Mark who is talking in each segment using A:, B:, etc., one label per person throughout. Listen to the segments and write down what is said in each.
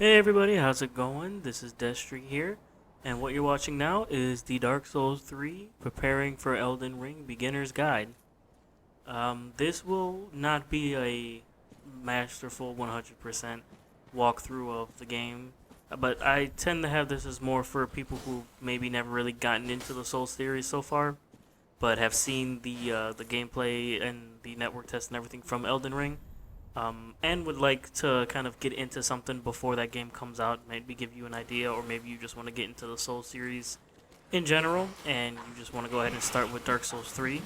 A: Hey everybody, how's it going? This is Destry here, and what you're watching now is the Dark Souls 3 Preparing for Elden Ring Beginners Guide. This will not be a masterful 100% walkthrough of the game, but I tend to have this as more for people who maybe never really gotten into the Souls series so far, but have seen the gameplay and the network test and everything from Elden Ring, and would like to kind of get into something before that game comes out, maybe give you an idea, or maybe you just want to get into the Souls series in general, and you just want to go ahead and start with Dark Souls 3.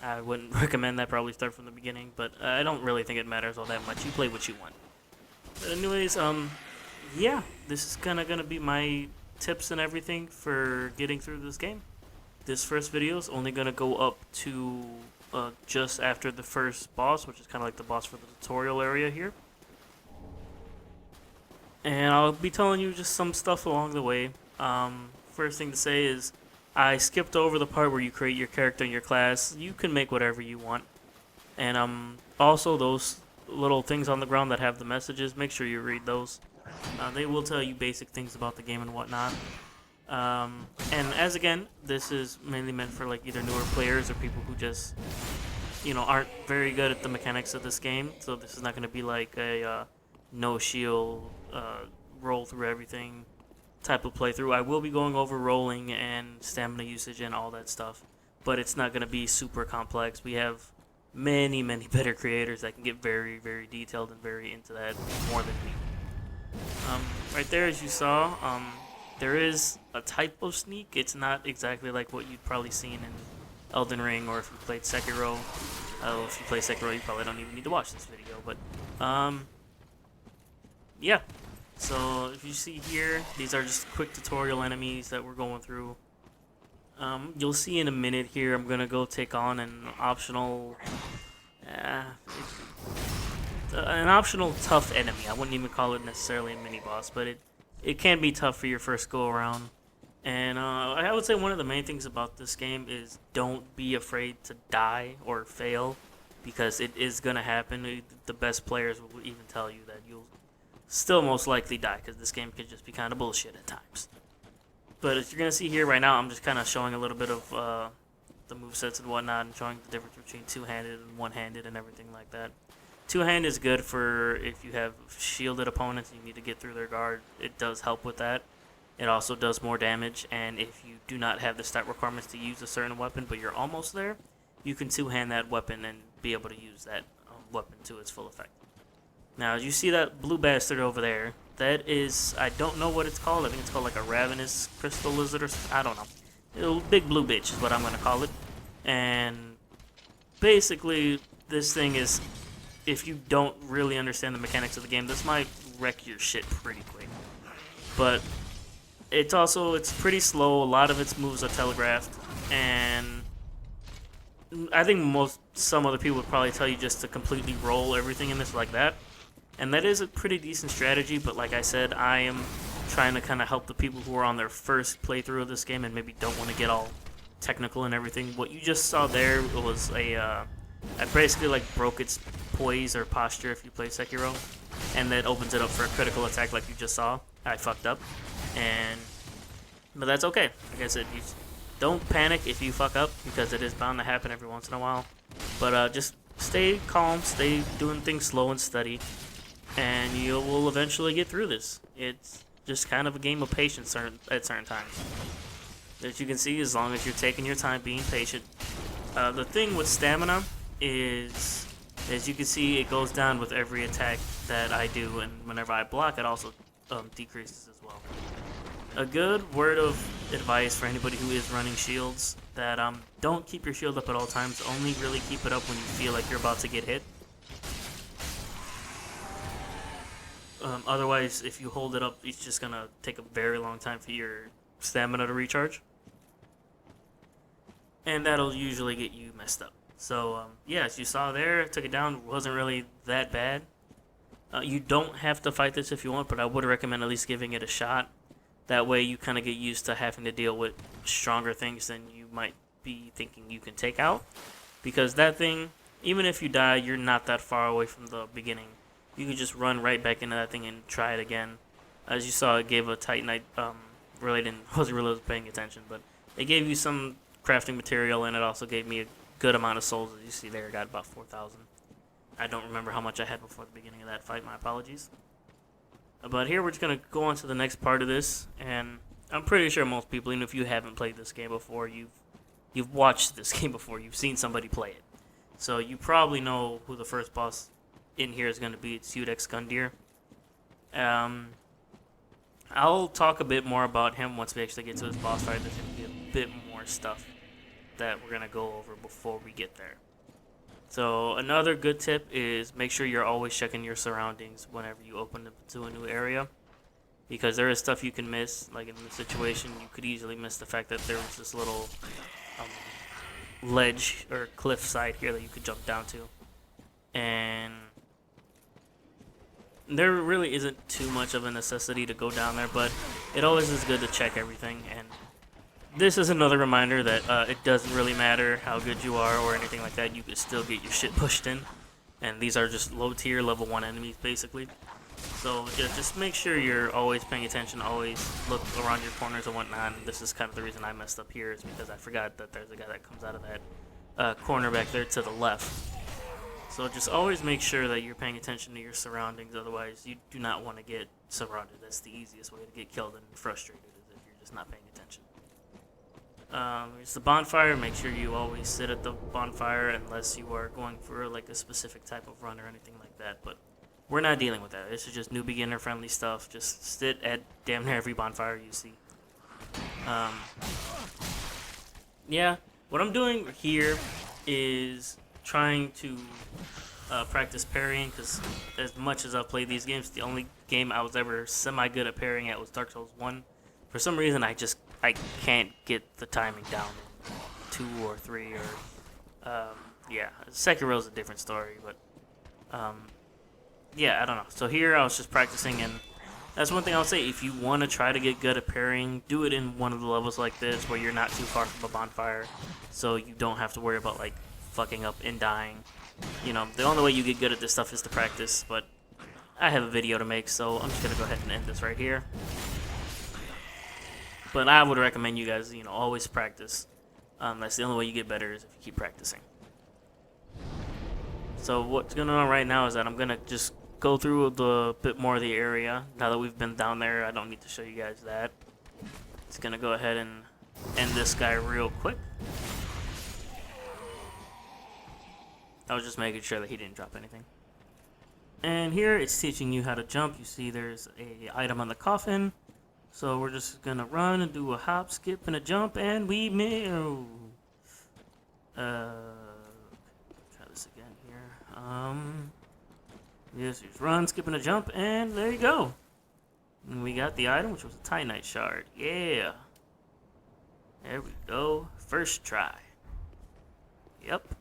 A: I wouldn't recommend that, probably start from the beginning, but I don't really think it matters all that much. You play what you want. But anyways, yeah, this is gonna be my tips and everything for getting through this game. This first video is only gonna go up to just after the first boss, which is kind of like the boss for the tutorial area here. And I'll be telling you just some stuff along the way. First thing to say is I skipped over the part where you create your character and your class. You can make whatever you want. And also those little things on the ground that have the messages, make sure you read those. They will tell you basic things about the game and whatnot. And as again, this is mainly meant for like either newer players or people who just, aren't very good at the mechanics of this game. So this is not going to be like a no shield, roll through everything type of playthrough. I will be going over rolling and stamina usage and all that stuff, but it's not going to be super complex. We have many better creators that can get very, very detailed and very into that more than me. Right there, as you saw, there is a type of sneak. It's not exactly like what you'd probably seen in Elden Ring, or if you played Sekiro. If you play Sekiro, you probably don't even need to watch this video. But, yeah. So, if you see here, these are just quick tutorial enemies that we're going through. You'll see in a minute here, I'm going to go take on an optional tough enemy. I wouldn't even call it necessarily a mini-boss, but it can be tough for your first go-around. And I would say one of the main things about this game is don't be afraid to die or fail, because it is going to happen. The best players will even tell you that you'll still most likely die, because this game can just be kind of bullshit at times. But as you're going to see here right now, I'm just kind of showing a little bit of the movesets and whatnot, and showing the difference between two-handed and one-handed and everything like that. Two-hand is good for if you have shielded opponents and you need to get through their guard. It does help with that. It also does more damage, and if you do not have the stat requirements to use a certain weapon, but you're almost there, you can two-hand that weapon and be able to use that weapon to its full effect. Now, as you see that blue bastard over there, that is, I don't know what it's called. I think it's called like a ravenous crystal lizard or something. I don't know. A big blue bitch is what I'm going to call it. And basically, this thing is, if you don't really understand the mechanics of the game, this might wreck your shit pretty quick. But it's pretty slow. A lot of its moves are telegraphed, and I think some other people would probably tell you just to completely roll everything in this like that. And that is a pretty decent strategy, but like I said, I am trying to kind of help the people who are on their first playthrough of this game and maybe don't want to get all technical and everything. What you just saw there was I basically like broke its poise or posture if you play Sekiro, and that opens it up for a critical attack like you just saw. I fucked up, but that's okay. Like I said, you don't panic if you fuck up, because it is bound to happen every once in a while. But just stay calm, stay doing things slow and steady, and you will eventually get through this. It's just kind of a game of patience at certain times. As you can see, as long as you're taking your time, being patient. The thing with stamina is, as you can see, it goes down with every attack that I do, and whenever I block, it also decreases as well. A good word of advice for anybody who is running shields, that don't keep your shield up at all times. Only really keep it up when you feel like you're about to get hit. Otherwise, if you hold it up, it's just going to take a very long time for your stamina to recharge. And that'll usually get you messed up. So, yeah, as you saw there, took it down. Wasn't really that bad. You don't have to fight this if you want, but I would recommend at least giving it a shot. That way you kind of get used to having to deal with stronger things than you might be thinking you can take out. Because that thing, even if you die, you're not that far away from the beginning. you could just run right back into that thing and try it again. As you saw, it gave a Titanite, really wasn't really paying attention, but it gave you some crafting material, and it also gave me a good amount of souls. As you see there, I got about 4,000. I don't remember how much I had before the beginning of that fight, my apologies. But here we're just going to go on to the next part of this, and I'm pretty sure most people, even if you haven't played this game before, you've watched this game before, you've seen somebody play it. So you probably know who the first boss in here is going to be. It's Udex Gundyr. I'll talk a bit more about him once we actually get to his boss fight. There's going to be a bit more stuff that we're going to go over before we get there. So another good tip is make sure you're always checking your surroundings whenever you open up to a new area, because there is stuff you can miss. Like in this situation, you could easily miss the fact that there was this little ledge or cliff side here that you could jump down to, and there really isn't too much of a necessity to go down there, but it always is good to check everything. And this is another reminder that it doesn't really matter how good you are or anything like that. You can still get your shit pushed in, and these are just low tier level 1 enemies basically. So yeah, just make sure you're always paying attention, always look around your corners and whatnot. And this is kind of the reason I messed up here, is because I forgot that there's a guy that comes out of that corner back there to the left. So just always make sure that you're paying attention to your surroundings, otherwise you do not want to get surrounded. That's the easiest way to get killed and frustrated, is if you're just not paying attention. It's the bonfire. Make sure you always sit at the bonfire unless you are going for like a specific type of run or anything like that, but we're not dealing with that. This is just new beginner friendly stuff. Just sit at damn near every bonfire you see. Yeah, what I'm doing here is trying to practice parrying, because as much as I've played these games, the only game I was ever semi-good at parrying at was Dark Souls 1. For some reason, I can't get the timing down in 2 or 3, or yeah, Sekiro's a different story, but yeah, I don't know. So here I was just practicing, and that's one thing I'll say. If you want to try to get good at parrying, do it in one of the levels like this where you're not too far from a bonfire, so you don't have to worry about like fucking up and dying. You know, the only way you get good at this stuff is to practice, but I have a video to make, so I'm just going to go ahead and end this right here. But I would recommend you guys, you know, always practice. That's the only way you get better, is if you keep practicing. So what's going on right now is that I'm going to just go through a bit more of the area. Now that we've been down there, I don't need to show you guys that. Just going to go ahead and end this guy real quick. I was just making sure that he didn't drop anything. And here it's teaching you how to jump. You see there's a item on the coffin. So we're just gonna run and do a hop, skip, and a jump, and we may. Try this again here. Yes, just run, skip, and a jump, and there you go. And we got the item, which was a Titanite shard. Yeah. There we go. First try. Yep.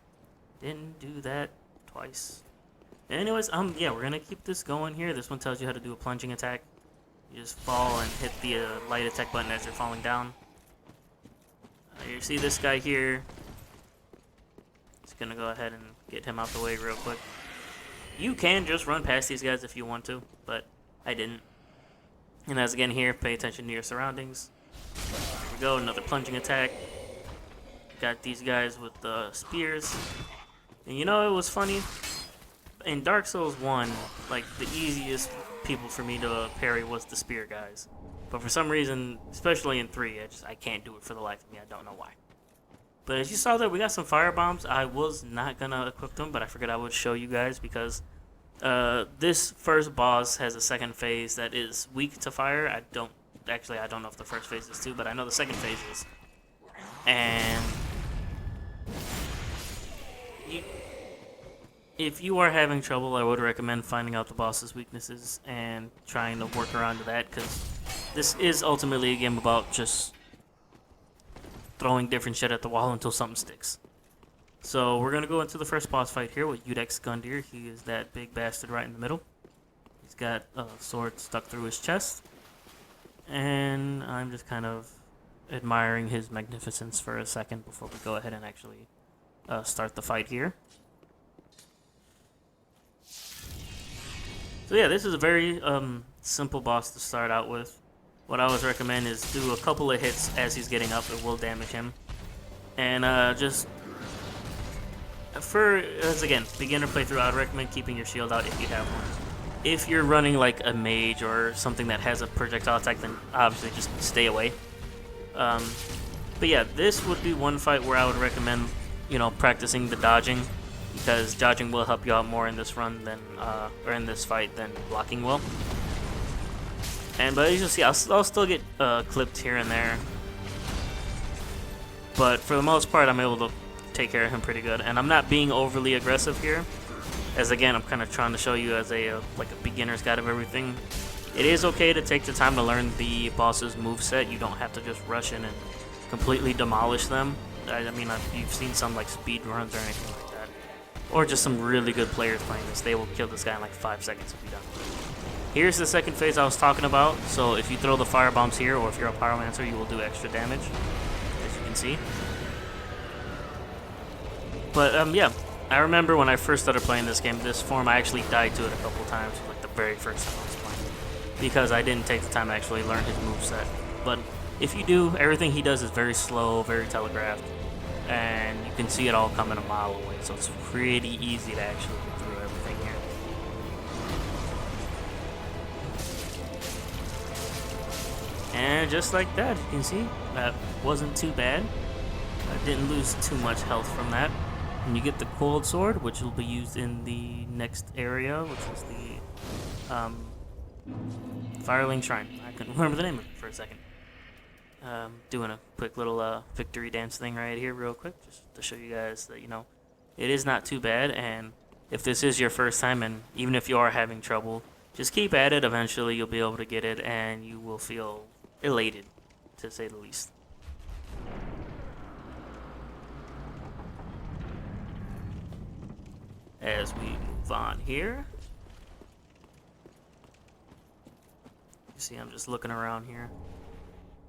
A: Didn't do that twice. Anyways, yeah, we're gonna keep this going here. This one tells you how to do a plunging attack. You just fall and hit the light attack button as you're falling down. You see this guy here. Just gonna go ahead and get him out the way real quick. You can just run past these guys if you want to, but I didn't. And as again here, pay attention to your surroundings. Here we go, another plunging attack. Got these guys with the spears. And you know, it was funny. In Dark Souls 1, like, the easiest people for me to parry was the spear guys. But for some reason, especially in 3, I can't do it for the life of me. I don't know why. But as you saw there, we got some fire bombs. I was not going to equip them, but I figured I would show you guys, because this first boss has a second phase that is weak to fire. I don't know if the first phase is too, but I know the second phase is. And if you are having trouble, I would recommend finding out the boss's weaknesses and trying to work around to that, because this is ultimately a game about just throwing different shit at the wall until something sticks. So we're going to go into the first boss fight here with Udex Gundyr. He is that big bastard right in the middle. He's got a sword stuck through his chest. And I'm just kind of admiring his magnificence for a second before we go ahead and actually start the fight here. So yeah, this is a very simple boss to start out with. What I always recommend is do a couple of hits as he's getting up. It will damage him. And just for, as again, beginner playthrough, I'd recommend keeping your shield out if you have one. If you're running like a mage or something that has a projectile attack, then obviously just stay away. But yeah, this would be one fight where I would recommend, you know, practicing the dodging, because dodging will help you out more in this run than, or in this fight than blocking will. But as you'll see, I'll still get clipped here and there. But for the most part, I'm able to take care of him pretty good. And I'm not being overly aggressive here, as again, I'm kind of trying to show you as like a beginner's guide of everything. It is okay to take the time to learn the boss's moveset. You don't have to just rush in and completely demolish them. I mean, you've seen some like speed runs or anything like that. Or just some really good players playing this. They will kill this guy in like 5 seconds if you done. Here's the second phase I was talking about. So if you throw the fire bombs here, or if you're a pyromancer, you will do extra damage, as you can see. But yeah, I remember when I first started playing this game, this form, I actually died to it a couple times, like the very first time I was playing, because I didn't take the time to actually learn his moveset. But if you do, everything he does is very slow, very telegraphed, and you can see it all coming a mile away, so it's pretty easy to actually get through everything here. And just like that, you can see, that wasn't too bad. I didn't lose too much health from that. And you get the cold sword, which will be used in the next area, which is the Firelink Shrine. I couldn't remember the name of it for a second. Doing a quick little victory dance thing right here real quick, just to show you guys that, you know, it is not too bad. And if this is your first time, and even if you are having trouble, just keep at it. Eventually you'll be able to get it, and you will feel elated, to say the least. As we move on here, you see I'm just looking around here.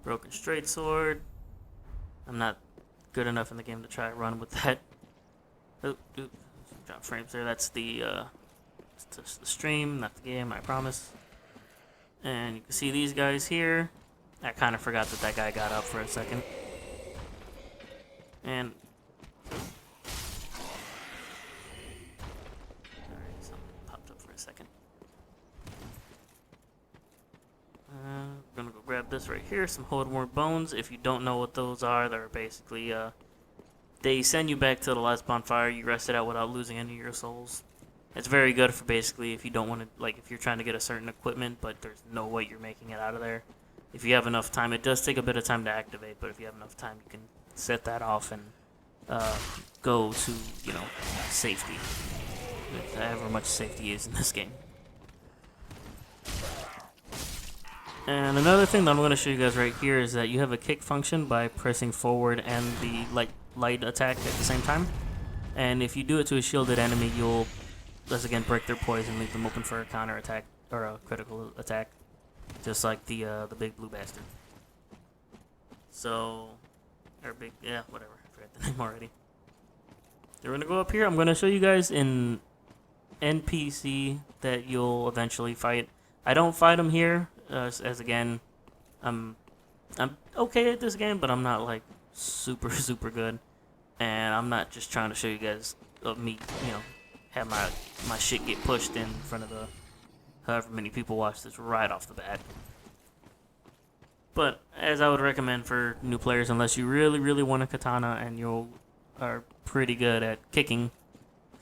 A: Broken straight sword. I'm not good enough in the game to try to run with that. Oh, drop frames there. That's the stream, not the game, I promise. And you can see these guys here. I kind of forgot that guy got up for a second. And we're gonna go grab this right here, some Holdmore bones. If you don't know what those are, they're basically they send you back to the last bonfire. You rest it out without losing any of your souls. It's very good for basically if you don't want to, like, if you're trying to get a certain equipment but there's no way you're making it out of there. If you have enough time, it does take a bit of time to activate, but if you have enough time, you can set that off and go to, you know, safety. However much safety is in this game. And another thing that I'm going to show you guys right here is that you have a kick function by pressing forward and the light attack at the same time. And if you do it to a shielded enemy, you'll, once again, break their poison, leave them open for a counter attack or a critical attack, just like the big blue bastard. So, or big, yeah, whatever. I forgot the name already. We're going to go up here. I'm going to show you guys an NPC that you'll eventually fight. I don't fight him here. As again, I'm okay at this game, but I'm not like super good, and I'm not just trying to show you guys me, you know, have my shit get pushed in front of the however many people watch this right off the bat. But as I would recommend for new players, unless you really want a katana and you are pretty good at kicking,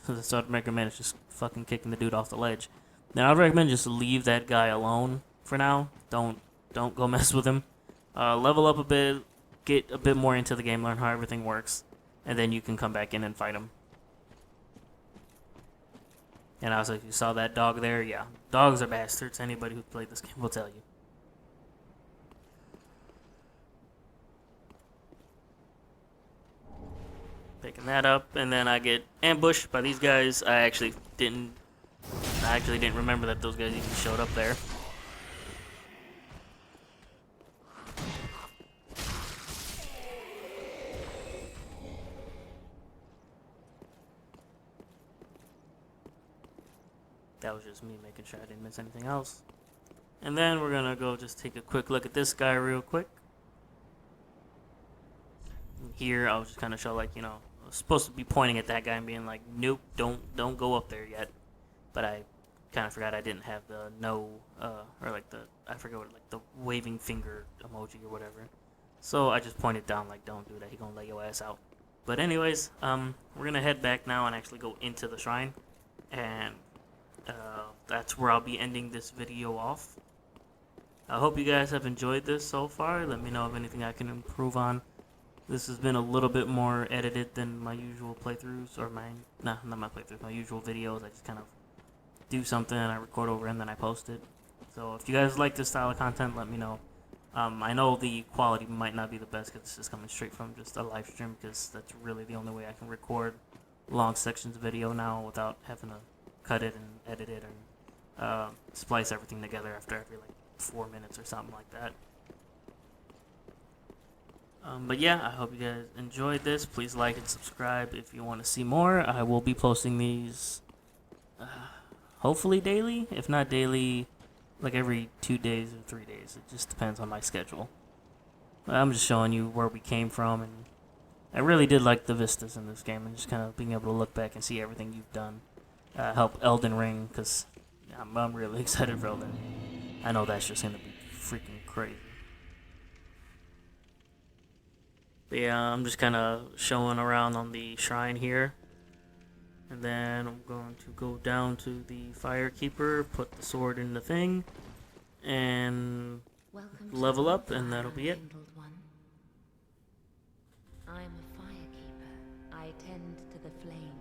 A: so I'd recommend is just fucking kicking the dude off the ledge. Then I'd recommend just leave that guy alone for now. Don't go mess with him. Level up a bit, get a bit more into the game, learn how everything works, and then you can come back in and fight him. And also, if you saw that dog there, yeah, dogs are bastards. Anybody who's played this game will tell you. Picking that up, and then I get ambushed by these guys. I actually didn't remember that those guys even showed up there. That was just just me making sure I didn't miss anything else. And then we're gonna go just take a quick look at this guy real quick. Here, I was just kind of show, like, you know, I was supposed to be pointing at that guy and being like, nope, don't go up there yet. But I kind of forgot I didn't have the no, or like the, I forget what, like the waving finger emoji or whatever. So I just pointed down like, don't do that, he gonna lay your ass out. But anyways, we're gonna head back now and actually go into the shrine. And that's where I'll be ending this video off. I hope you guys have enjoyed this so far. Let me know if anything I can improve on. This has been a little bit more edited than my usual playthroughs, or not my playthroughs, my usual videos. I just kind of do something, I record over, and then I post it. So if you guys like this style of content, let me know. I know the quality might not be the best because it's just coming straight from just a live stream, because that's really the only way I can record long sections of video now without having to cut it and edit it and splice everything together after every like 4 minutes or something like that. But yeah, I hope you guys enjoyed this. Please like and subscribe if you want to see more. I will be posting these hopefully daily. If not daily, like every 2 days or 3 days. It just depends on my schedule. I'm just showing you where we came from, and I really did like the vistas in this game, and just kind of being able to look back and see everything you've done. Help Elden Ring, because I'm really excited for Elden Ring. I know that's just going to be freaking crazy. But yeah, I'm just kind of showing around on the shrine here. And then I'm going to go down to the Firekeeper, put the sword in the thing, and level up, and that'll be it.
B: I am a Firekeeper. I tend to the flame,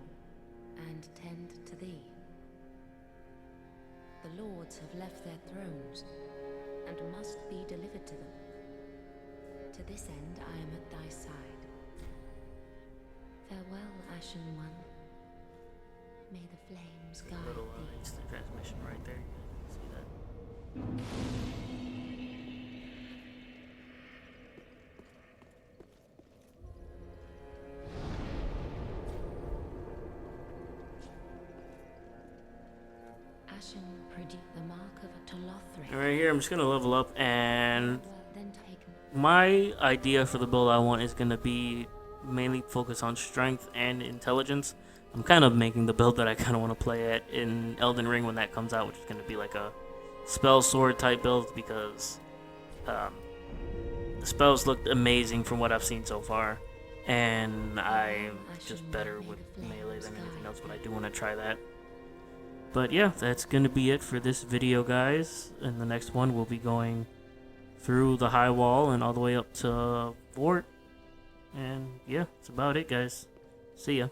B: and tend to thee. The lords have left their thrones, and must be delivered to them. To this end, I am at thy side. Farewell, Ashen One. May the flames guide
A: A little
B: thee.
A: instant transmission right there. You can see that.
B: Ashen produce the mark of a Tolothric.
A: Right here, I'm just gonna level up, and
B: Then take
A: my idea for the build I want is gonna be mainly focus on strength and intelligence. I'm kind of making the build that I kind of want to play at in Elden Ring when that comes out, which is going to be like a spell sword type build, because the spells looked amazing from what I've seen so far, and I'm just better with melee than anything else, but I do want to try that. But yeah, that's going to be it for this video, guys. In the next one, we'll be going through the high wall and all the way up to Fort. And yeah, that's about it, guys. See ya.